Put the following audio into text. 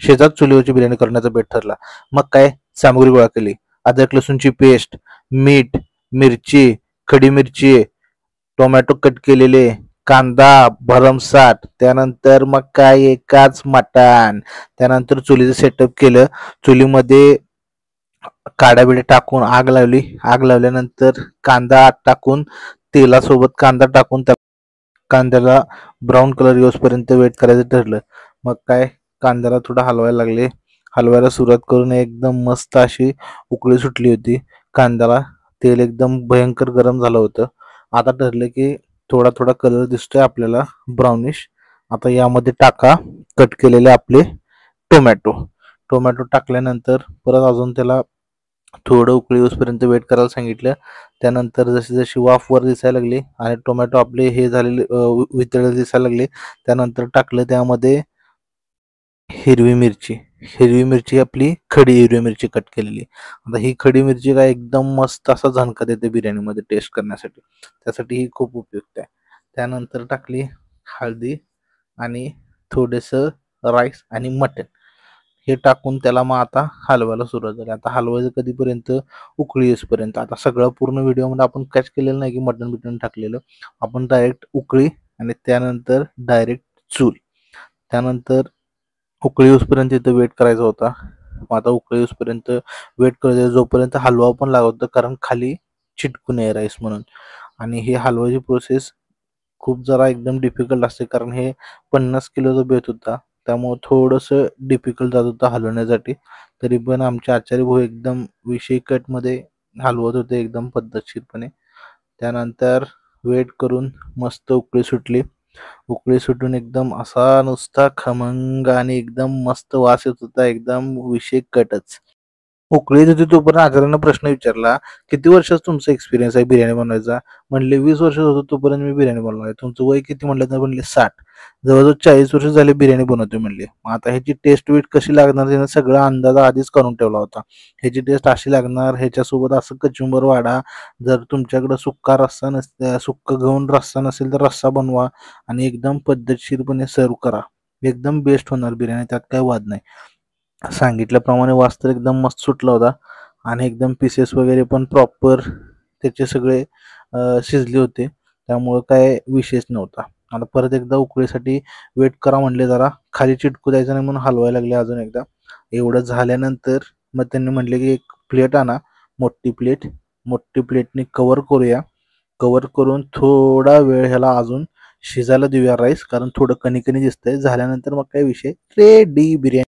शेजात चुलीवरची बिर्याणी करण्याचा बेट ठरला. मग काय सामग्री गोळा केली. अद्रक लसूणची पेस्ट, मीठ, मिरची, खडी मिरची, टोमॅटो कट केलेले, कांदा भरमसाठ, त्यानंतर मग काय एकाच मटण. त्यानंतर चुलीचं सेटअप केलं. चुलीमध्ये काड्याबिड्या टाकून आग लावली. आग लावल्यानंतर कांदा टाकून तेलासोबत कांदा टाकून त्या कांद्याला ब्राऊन कलर येऊसपर्यंत वेट करायचं ठरलं. मग काय कांद्याला थोडं हलवायला लागले. हलवायला सुरुवात करून एकदम मस्त अशी उकळी सुटली होती कांद्याला. तेल एकदम भयंकर गरम झालं होतं. आता ठरलं की थोडा थोडा कलर दिसतोय आपल्याला ब्राउनिश. आता यामध्ये टाका कट केलेले आपले टोमॅटो. टोमॅटो टाकल्यानंतर परत अजून त्याला थोडं उकळी येऊसपर्यंत वेट करायला सांगितलं. त्यानंतर जशी जशी वाफ वर दिसायला लागली आणि टोमॅटो आपले हे झालेले वितळले दिसायला लागले, त्यानंतर टाकलं त्यामध्ये हिरवी मिरची. हिरवी मिरची आपली खडी हिरवी मिरची कट केलेली. आता ही खडी मिरची काय एकदम मस्त असा झणका देते बिर्याणीमध्ये टेस्ट करण्यासाठी. त्यासाठी ही खूप उपयुक्त आहे. त्यानंतर टाकली हळदी आणि थोडेसं राईस आणि मटण. हे टाकून त्याला मग आता हलवायला सुरुवात झाली. आता हलवायचं कधीपर्यंत उकळी येईपर्यंत. आता सगळं पूर्ण व्हिडिओमध्ये आपण कॅच केलेलं नाही की मटण बिटन टाकलेलं. आपण डायरेक्ट उकळी आणि त्यानंतर डायरेक्ट चूल. त्यानंतर उकळी येऊसपर्यंत इथं वेट करायचा होता. मग आता उकळी येऊसपर्यंत वेट करायचं जोपर्यंत हलवा पण लागत होतं, कारण खाली चिटकू नये राईस म्हणून. आणि ही हलवायची प्रोसेस खूप जरा एकदम डिफिकल्ट असते, कारण हे 50 किलोचा बेत होता. त्यामुळं थोडंसं डिफिकल्ट जात होतं हलवण्यासाठी. तरी पण आमचे आचार्य भाऊ एकदम विषय कटमध्ये हलवत होते एकदम पद्धतशीरपणे. त्यानंतर वेट करून मस्त उकळी सुटली. उकळी सुटून एकदम असा नुसता खमंग आणि एकदम मस्त वास येत होता. एकदम विषय कटच. उकळीत होती तोपर्यंत आचार्यानं प्रश्न विचारला, किती वर्षाचा तुमचा एक्सपिरियन्स आहे बिर्याणी बनवायचा? म्हणले 20 वर्ष होतो तोपर्यंत मी बिर्याणी बनवली. तुमचं वय किती म्हणलं तर म्हणले 60. जवळजवळ 40 वर्ष झाले बिर्याणी बनवते म्हणले. मग आता ह्याची टेस्ट वेट कशी लागणार त्यानं सगळा अंदाज आधीच करून ठेवला होता. ह्याची टेस्ट अशी लागणार, ह्याच्यासोबत असं कचुंबर वाढा, जर तुमच्याकडं सुक्का रस्सा नसते, सुक्का घेऊन रस्सा नसेल तर रस्सा बनवा आणि एकदम पद्धतशीरपणे सर्व करा. एकदम बेस्ट होणार बिर्याणी, त्यात काही वाद नाही. सांगितल्याप्रमाणे वास तर एकदम मस्त सुटला होता आणि एकदम पीसेस वगैरे पण प्रॉपर त्याचे सगळे शिजले होते. त्यामुळं काय विशेष नव्हता. आता परत एकदा उकळीसाठी वेट करा म्हणले, जरा खाली चिटकू द्यायचं नाही म्हणून हलवायला लागले अजून एकदा. एवढं झाल्यानंतर मग त्यांनी म्हटले की एक प्लेट आणा, मोठी प्लेट. मोठी प्लेटने कवर करूया. कवर करून थोडा वेळ ह्याला अजून शिजायला देऊया राईस, कारण थोडं कणी कणी दिसतंय. झाल्यानंतर मग काय विषय रेडी बिर्याणी.